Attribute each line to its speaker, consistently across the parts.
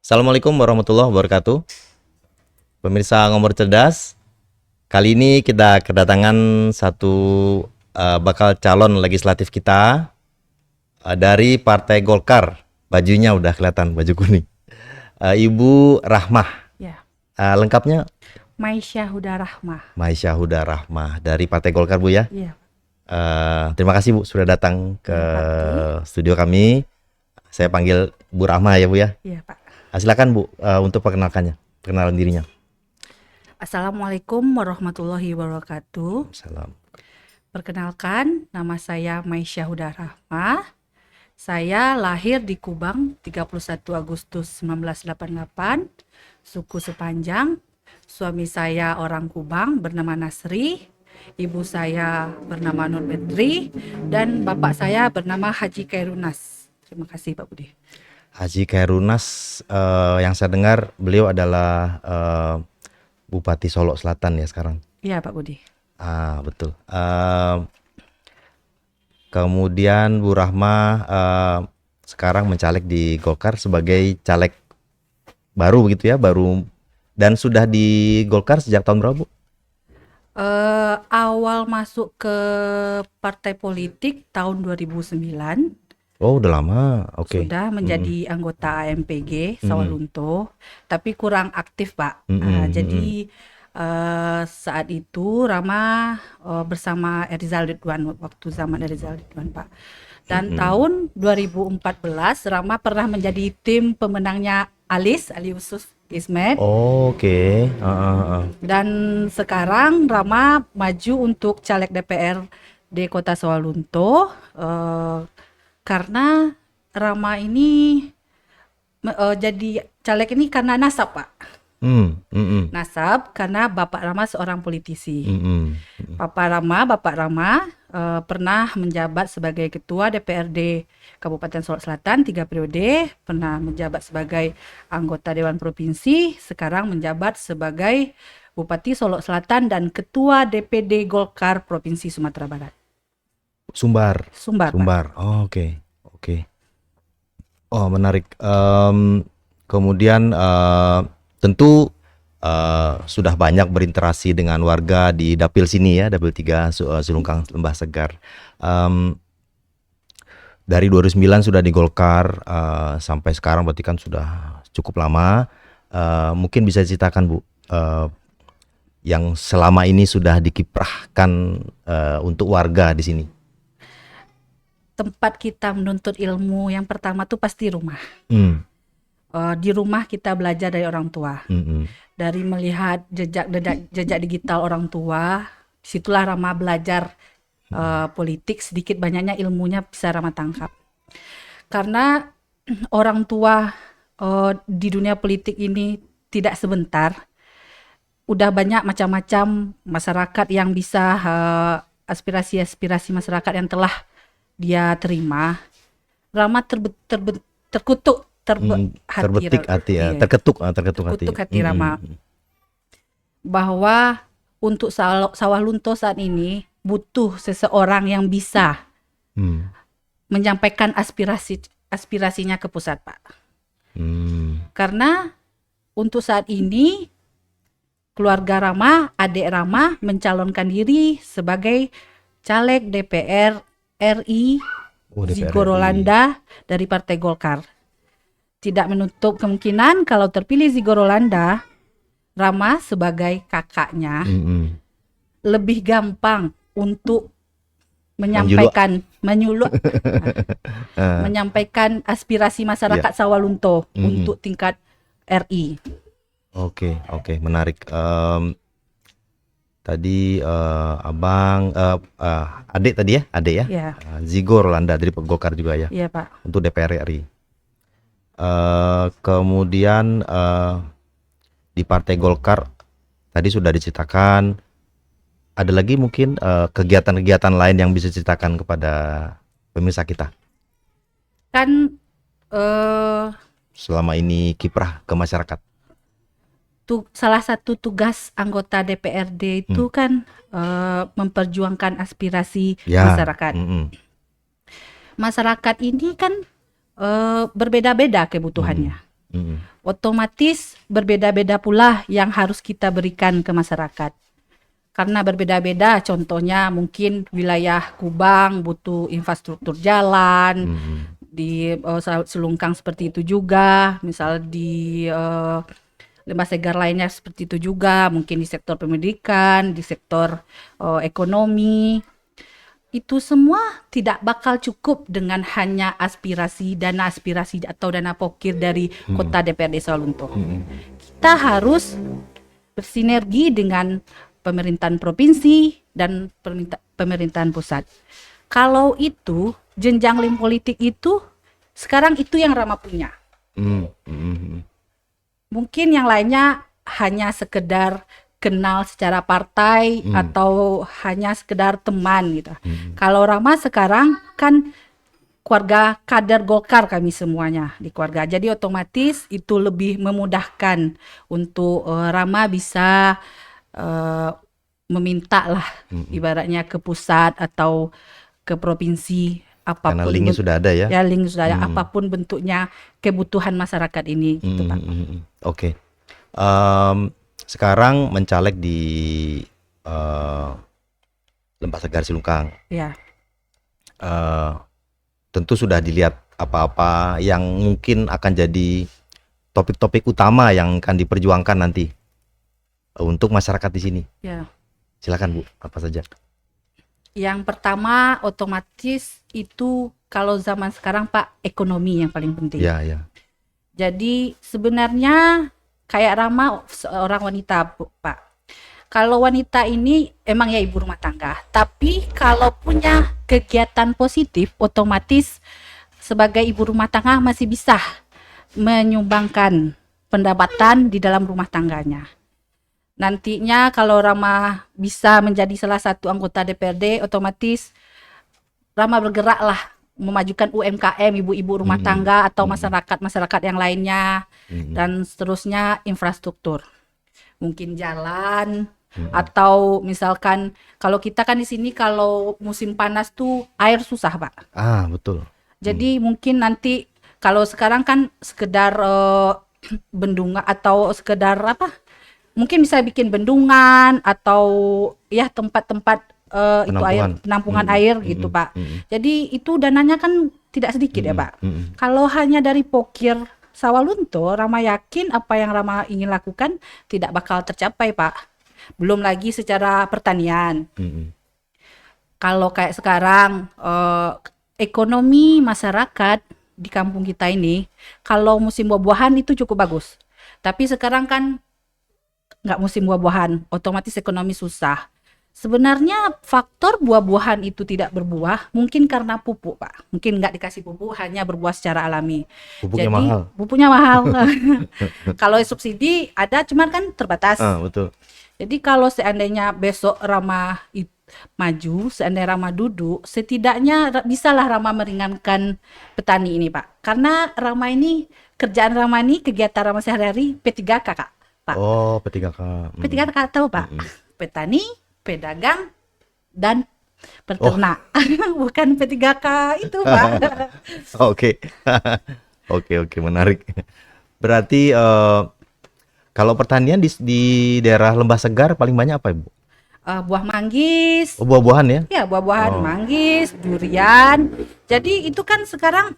Speaker 1: Assalamualaikum warahmatullahi wabarakatuh. Pemirsa Ngomor Cerdas, kali ini kita kedatangan satu bakal calon legislatif kita dari Partai Golkar. Bajunya udah kelihatan, baju kuning. Ibu Rahmah.
Speaker 2: Ya,
Speaker 1: Lengkapnya
Speaker 2: Maisha Huda Rahmah.
Speaker 1: Maisha Huda Rahmah dari Partai Golkar, Bu ya.
Speaker 2: Iya,
Speaker 1: Terima kasih Bu sudah datang ke
Speaker 2: Iya, Pak Budi.
Speaker 1: studio kami. Saya panggil Bu Rahmah ya Bu ya.
Speaker 2: Iya, Pak.
Speaker 1: Silakan Bu untuk perkenalan dirinya.
Speaker 2: Assalamualaikum warahmatullahi wabarakatuh.
Speaker 1: Salam.
Speaker 2: Perkenalkan, nama saya Maisha Huda Rahmah. Saya lahir di Kubang 31 Agustus 1988, suku Sepanjang. Suami saya orang Kubang bernama Nasri, ibu saya bernama Nur Bedri, dan bapak saya bernama Haji Kairunas. Terima kasih Pak Budi.
Speaker 1: Haji Kairunas, yang saya dengar beliau adalah Bupati Solo Selatan ya sekarang.
Speaker 2: Iya Pak Budi.
Speaker 1: Betul. Kemudian Bu Rahma sekarang mencaleg di Golkar sebagai caleg baru begitu ya, baru, dan sudah di Golkar sejak tahun berapa Bu?
Speaker 2: Awal masuk ke partai politik tahun 2009.
Speaker 1: Oh udah lama, oke.
Speaker 2: Sudah menjadi anggota AMPG Sawalunto, tapi kurang aktif Pak. Jadi saat itu Rama bersama Erizal Ridwan waktu zaman Erizal Ridwan Pak. Dan tahun 2014 Rama pernah menjadi tim pemenangnya Ali Yusuf Ismet.
Speaker 1: Oh, oke.
Speaker 2: Dan sekarang Rama maju untuk caleg DPR di Kota Sawalunto karena Rama ini jadi caleg ini karena nasab Pak. Nasab karena Bapak Rama seorang politisi. Bapak Rama pernah menjabat sebagai Ketua DPRD Kabupaten Solo Selatan 3 periode, pernah menjabat sebagai anggota Dewan Provinsi, sekarang menjabat sebagai Bupati Solo Selatan dan Ketua DPD Golkar Provinsi Sumatera Barat.
Speaker 1: Sumbar.
Speaker 2: Pak.
Speaker 1: Oh, oke. Oh, menarik. Kemudian tentu sudah banyak berinteraksi dengan warga di Dapil sini ya, Dapil 3 Sulungkang Lembah Segar. Dari 2009 sudah di Golkar sampai sekarang, berarti kan sudah cukup lama. Mungkin bisa ceritakan Bu, yang selama ini sudah dikiprahkan untuk warga di sini.
Speaker 2: Tempat kita menuntut ilmu yang pertama tuh pasti rumah. Di rumah kita belajar dari orang tua, dari melihat jejak digital orang tua. Disitulah Rama belajar politik, sedikit banyaknya ilmunya bisa Rama tangkap. Karena orang tua di dunia politik ini tidak sebentar. Udah banyak macam-macam masyarakat yang bisa aspirasi-aspirasi masyarakat yang telah dia terima. Rama terkutuk
Speaker 1: terbetik hati ya, terketuk hati
Speaker 2: Rama bahwa untuk Sawalunto saat ini butuh seseorang yang bisa menyampaikan aspirasinya ke pusat Pak. Karena untuk saat ini keluarga Rama, adik Rama mencalonkan diri sebagai caleg DPR RI Zigorolanda dari Partai Golkar. Tidak menutup kemungkinan kalau terpilih Zigorolanda, Rama sebagai kakaknya lebih gampang untuk menyampaikan menyampaikan aspirasi masyarakat Sawalunto untuk tingkat RI.
Speaker 1: Oke, menarik. Tadi abang adik tadi ya,
Speaker 2: Ya.
Speaker 1: Zigorolanda dari Golkar juga ya.
Speaker 2: Iya Pak.
Speaker 1: Untuk DPR RI. Kemudian di Partai Golkar tadi sudah diceritakan. Ada lagi mungkin kegiatan-kegiatan lain yang bisa diceritakan kepada pemirsa kita.
Speaker 2: Kan
Speaker 1: selama ini kiprah ke masyarakat.
Speaker 2: Salah satu tugas anggota DPRD itu kan memperjuangkan aspirasi masyarakat. Masyarakat ini kan berbeda-beda kebutuhannya. Otomatis berbeda-beda pula yang harus kita berikan ke masyarakat. Karena berbeda-beda, contohnya mungkin wilayah Kubang butuh infrastruktur jalan, di Selungkang seperti itu juga, misal di Lembah Segar lainnya seperti itu juga, mungkin di sektor pendidikan, di sektor ekonomi. Itu semua tidak bakal cukup dengan hanya dana aspirasi atau dana pokir dari kota DPRD Sawalunto. Kita harus bersinergi dengan pemerintahan provinsi dan pemerintahan pusat. Kalau itu jenjang link politik itu sekarang itu yang Rama punya. Mungkin yang lainnya hanya sekedar kenal secara partai atau hanya sekedar teman gitu. Kalau Rama sekarang kan keluarga kader Golkar kami semuanya di keluarga. Jadi otomatis itu lebih memudahkan untuk Rama bisa meminta lah ibaratnya ke pusat atau ke provinsi apapun.
Speaker 1: Karena linknya sudah ada ya.
Speaker 2: Ya, link sudah ada, apapun bentuknya kebutuhan masyarakat ini gitu Pak.
Speaker 1: Oke. Sekarang mencaleg di Lembah Segar Silungkang.
Speaker 2: Ya.
Speaker 1: Tentu sudah dilihat apa-apa yang mungkin akan jadi topik-topik utama yang akan diperjuangkan nanti untuk masyarakat di sini.
Speaker 2: Ya.
Speaker 1: Silakan Bu, apa saja?
Speaker 2: Yang pertama otomatis itu kalau zaman sekarang Pak, ekonomi yang paling penting.
Speaker 1: Ya, ya.
Speaker 2: Jadi sebenarnya kayak Rama seorang wanita Pak. Kalau wanita ini emang ya ibu rumah tangga, tapi kalau punya kegiatan positif otomatis sebagai ibu rumah tangga masih bisa menyumbangkan pendapatan di dalam rumah tangganya. Nantinya kalau Rama bisa menjadi salah satu anggota DPRD, otomatis Rama bergeraklah memajukan UMKM, ibu-ibu rumah tangga atau masyarakat yang lainnya, dan seterusnya infrastruktur. Mungkin jalan, atau misalkan kalau kita kan di sini kalau musim panas tuh air susah Pak.
Speaker 1: Betul.
Speaker 2: Jadi mungkin nanti kalau sekarang kan sekedar bendungan atau sekedar apa? Mungkin bisa bikin bendungan atau ya tempat-tempat itu air penampungan air gitu Pak. Jadi itu dananya kan tidak sedikit ya Pak. Kalau hanya dari pokir Sawalunto, Rama yakin apa yang Rama ingin lakukan tidak bakal tercapai Pak. Belum lagi secara pertanian. Kalau kayak sekarang ekonomi masyarakat di kampung kita ini, kalau musim buah-buahan itu cukup bagus. Tapi sekarang kan nggak musim buah-buahan, otomatis ekonomi susah. Sebenarnya faktor buah-buahan itu tidak berbuah mungkin karena pupuk Pak. Mungkin nggak dikasih pupuk, hanya berbuah secara alami.
Speaker 1: Pupuknya
Speaker 2: Jadi
Speaker 1: mahal.
Speaker 2: pupuknya mahal. Kalau subsidi ada, cuman kan terbatas.
Speaker 1: Betul.
Speaker 2: Jadi kalau seandainya besok Rama maju, seandainya Rama duduk, setidaknya bisalah Rama meringankan petani ini Pak. Karena Rama ini, kerjaan Rama ini, kegiatan Rama sehari-hari P3K Kak. Pak.
Speaker 1: Oh, P3K.
Speaker 2: P3K tahu Pak? Petani, pedagang, dan peternak. Bukan P3K itu Pak.
Speaker 1: Oke. Oke, menarik. Berarti kalau pertanian di daerah Lembah Segar paling banyak apa Ibu?
Speaker 2: Buah manggis.
Speaker 1: Buah-buahan ya?
Speaker 2: Ya, buah-buahan, manggis, durian. Jadi itu kan sekarang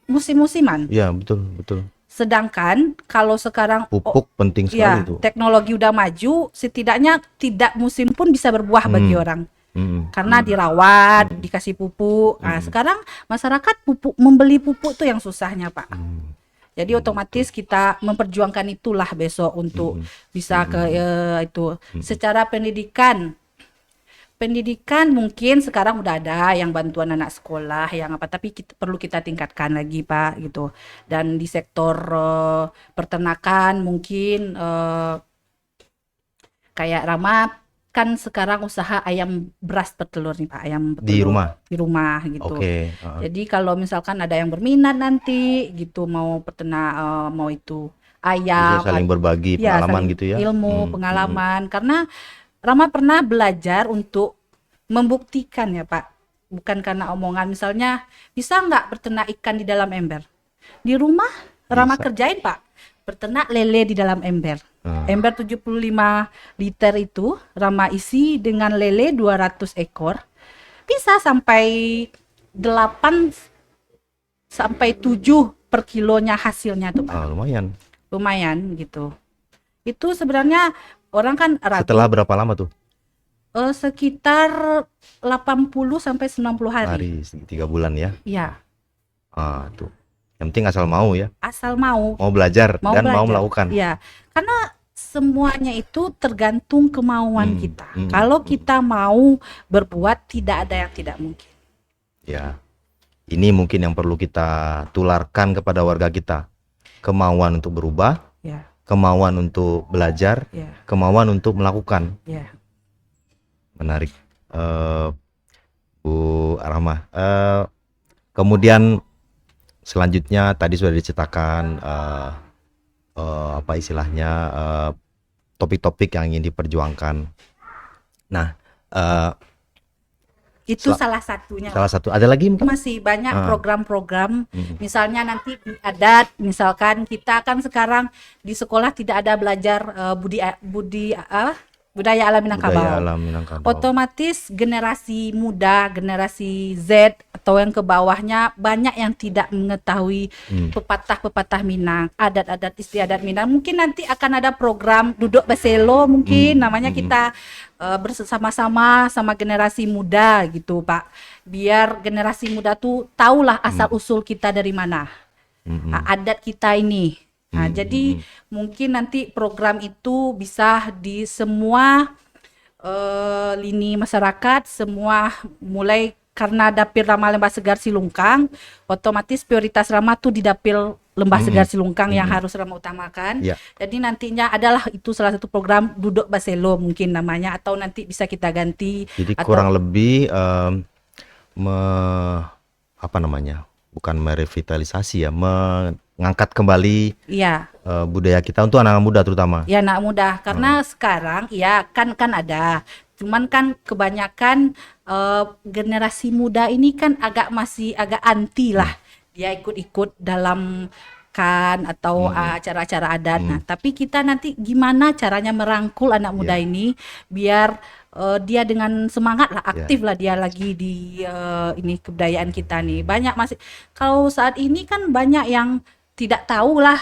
Speaker 2: musim-musiman.
Speaker 1: Iya, betul.
Speaker 2: Sedangkan kalau sekarang
Speaker 1: pupuk penting sekali itu.
Speaker 2: Teknologi udah maju, setidaknya tidak musim pun bisa berbuah bagi orang. Karena dirawat, dikasih pupuk. Nah, sekarang masyarakat membeli pupuk tuh yang susahnya, Pak. Jadi otomatis kita memperjuangkan itulah besok untuk bisa ke itu. Secara pendidikan mungkin sekarang udah ada yang bantuan anak sekolah yang apa, tapi perlu kita tingkatkan lagi Pak gitu. Dan di sektor peternakan mungkin kayak Rama kan sekarang usaha ayam beras petelur nih Pak, ayam petelur di rumah gitu. Jadi kalau misalkan ada yang berminat nanti gitu mau peternak mau itu ayam,
Speaker 1: bisa saling berbagi pengalaman
Speaker 2: saling
Speaker 1: gitu ya.
Speaker 2: Ilmu, pengalaman karena Rama pernah belajar untuk membuktikan ya Pak, bukan karena omongan. Misalnya bisa nggak berternak ikan di dalam ember? Di rumah Rama
Speaker 1: Bisa.
Speaker 2: kerjain Pak. Berternak lele di dalam ember. Ember 75 liter itu Rama isi dengan lele 200 ekor. Bisa sampai 8 sampai 7 per kilonya hasilnya tuh Pak.
Speaker 1: Lumayan.
Speaker 2: Lumayan gitu. Itu sebenarnya orang kan ragu.
Speaker 1: Setelah berapa lama tuh?
Speaker 2: Sekitar 80 sampai 90 hari.
Speaker 1: 3 bulan ya.
Speaker 2: Iya,
Speaker 1: Tuh. Yang penting asal mau ya.
Speaker 2: asal mau
Speaker 1: Belajar dan mau
Speaker 2: belajar.
Speaker 1: melakukan.
Speaker 2: Iya, karena semuanya itu tergantung kemauan kita. Kalau kita mau berbuat, tidak ada yang tidak mungkin.
Speaker 1: Ya. Ini mungkin yang perlu kita tularkan kepada warga kita. Kemauan untuk berubah,
Speaker 2: Ya,
Speaker 1: kemauan untuk belajar,
Speaker 2: ya,
Speaker 1: kemauan untuk melakukan.
Speaker 2: ya.
Speaker 1: Menarik. Bu Rahma. Kemudian selanjutnya tadi sudah diceritakan apa istilahnya topik-topik yang ingin diperjuangkan. Nah,
Speaker 2: Itu salah satunya.
Speaker 1: salah satu. Ada lagi mungkin?
Speaker 2: Masih banyak program-program. Misalnya nanti di adat, misalkan kita kan sekarang di sekolah tidak ada belajar budaya alam Minangkabau.
Speaker 1: Budaya alam Minangkabau.
Speaker 2: Otomatis generasi muda, generasi Z atau yang ke bawahnya banyak yang tidak mengetahui pepatah-pepatah Minang, adat-adat istiadat Minang. Mungkin nanti akan ada program duduk beselo mungkin namanya kita bersama-sama sama generasi muda gitu Pak. Biar generasi muda tuh tahulah asal usul kita dari mana. Adat kita ini. Nah, jadi mungkin nanti program itu bisa di semua lini masyarakat, semua mulai karena dapil Rama Lembah Segar Silungkang, otomatis prioritas Rama tuh di dapil Lembah Segar Silungkang yang harus Rama utamakan.
Speaker 1: Ya.
Speaker 2: Jadi nantinya adalah itu salah satu program duduk baselo mungkin namanya, atau nanti bisa kita ganti.
Speaker 1: Jadi
Speaker 2: atau,
Speaker 1: kurang lebih apa namanya? Bukan merevitalisasi ya, mengangkat kembali
Speaker 2: iya.
Speaker 1: budaya kita untuk anak muda terutama.
Speaker 2: Ya anak muda, karena sekarang ya kan ada, cuman kan kebanyakan generasi muda ini kan masih agak anti lah, dia ikut-ikut dalam kan atau acara-acara adat. Nah, tapi kita nanti gimana caranya merangkul anak muda ini biar dia dengan semangat lah, aktif lah dia lagi di ini kebudayaan kita nih. Banyak masih kalau saat ini kan banyak yang tidak tahu lah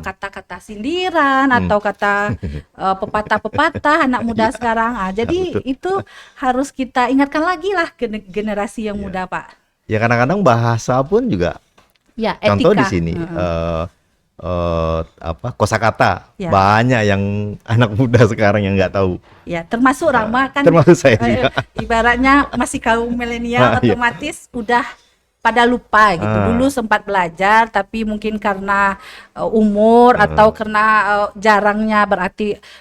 Speaker 2: kata-kata sindiran atau kata pepatah-pepatah anak muda sekarang. Jadi itu harus kita ingatkan lagi lah ke generasi yang muda Pak.
Speaker 1: Ya kadang-kadang bahasa pun juga.
Speaker 2: Ya,
Speaker 1: Contoh
Speaker 2: etika.
Speaker 1: di sini kosakata
Speaker 2: Ya.
Speaker 1: banyak yang anak muda sekarang yang nggak tahu.
Speaker 2: Ya, termasuk Rama kan.
Speaker 1: Termasuk saya juga.
Speaker 2: Ibaratnya masih kaum milenial, otomatis udah pada lupa gitu. Dulu sempat belajar tapi mungkin karena umur atau karena jarangnya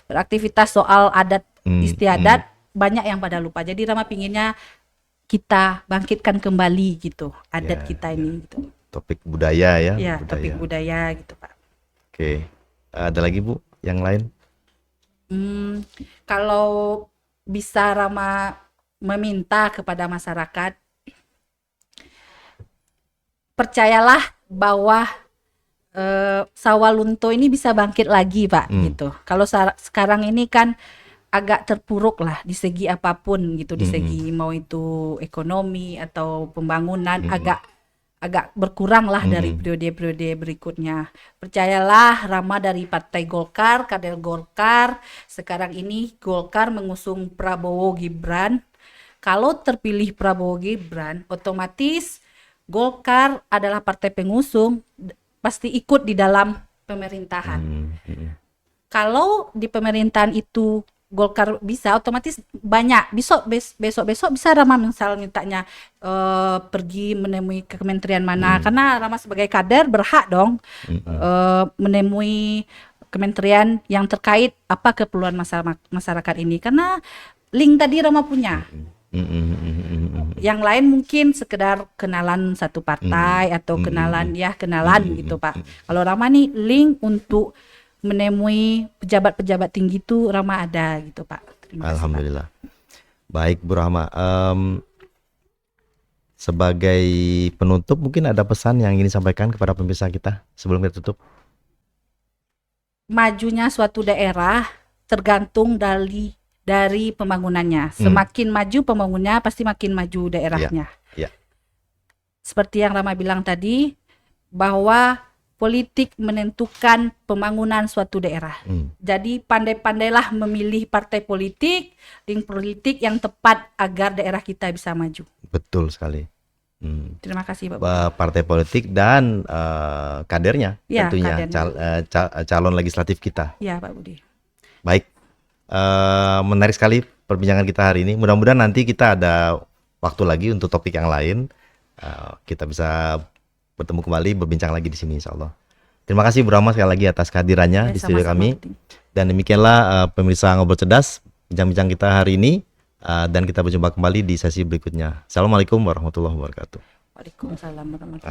Speaker 2: beraktivitas soal adat istiadat, banyak yang pada lupa. Jadi Rama pinginnya kita bangkitkan kembali gitu adat kita ini gitu.
Speaker 1: Topik budaya ya.
Speaker 2: Ya, topik budaya gitu Pak.
Speaker 1: Oke. Ada lagi Bu yang lain?
Speaker 2: Kalau bisa Rama meminta kepada masyarakat, percayalah bahwa Sawalunto ini bisa bangkit lagi Pak gitu. Kalau sekarang ini kan agak terpuruk lah di segi apapun gitu, di segi mau itu ekonomi atau pembangunan agak berkurang lah dari periode-periode berikutnya. Percayalah Rama dari Partai Golkar, kader Golkar, sekarang ini Golkar mengusung Prabowo Gibran. Kalau terpilih Prabowo Gibran, otomatis Golkar adalah partai pengusung, pasti ikut di dalam pemerintahan. Kalau di pemerintahan itu Golkar bisa, otomatis banyak. Besok bisa Rama misal mintanya pergi menemui ke kementerian mana, karena Rama sebagai kader berhak dong menemui kementerian yang terkait apa keperluan masyarakat ini, karena link tadi Rama punya. Yang lain mungkin sekedar kenalan satu partai atau kenalan gitu Pak. Kalau Rama nih link untuk menemui pejabat-pejabat tinggi itu Rama ada gitu Pak.
Speaker 1: Alhamdulillah. Baik Bu Rahma. sebagai penutup mungkin ada pesan yang ingin disampaikan kepada pemirsa kita sebelum kita tutup.
Speaker 2: Majunya suatu daerah tergantung dari pembangunannya. Semakin maju pembangunannya, pasti makin maju daerahnya.
Speaker 1: Ya.
Speaker 2: Seperti yang Rama bilang tadi, bahwa politik menentukan pembangunan suatu daerah. Jadi pandai-pandailah memilih partai politik, link politik yang tepat agar daerah kita bisa maju.
Speaker 1: Betul sekali.
Speaker 2: Terima kasih Pak.
Speaker 1: Partai politik dan kadernya
Speaker 2: Ya,
Speaker 1: tentunya calon legislatif kita.
Speaker 2: Ya Pak Budi.
Speaker 1: Baik, menarik sekali perbincangan kita hari ini. Mudah-mudahan nanti kita ada waktu lagi untuk topik yang lain. Kita bisa bertemu kembali, berbincang lagi di sini insya Allah. Terima kasih Bu Rama sekali lagi atas kehadirannya di studio kami. Dan demikianlah pemirsa Ngobrol Cerdas, bincang-bincang kita hari ini. Dan kita berjumpa kembali di sesi berikutnya. Assalamualaikum warahmatullahi wabarakatuh.
Speaker 2: Waalaikumsalam warahmatullahi wabarakatuh.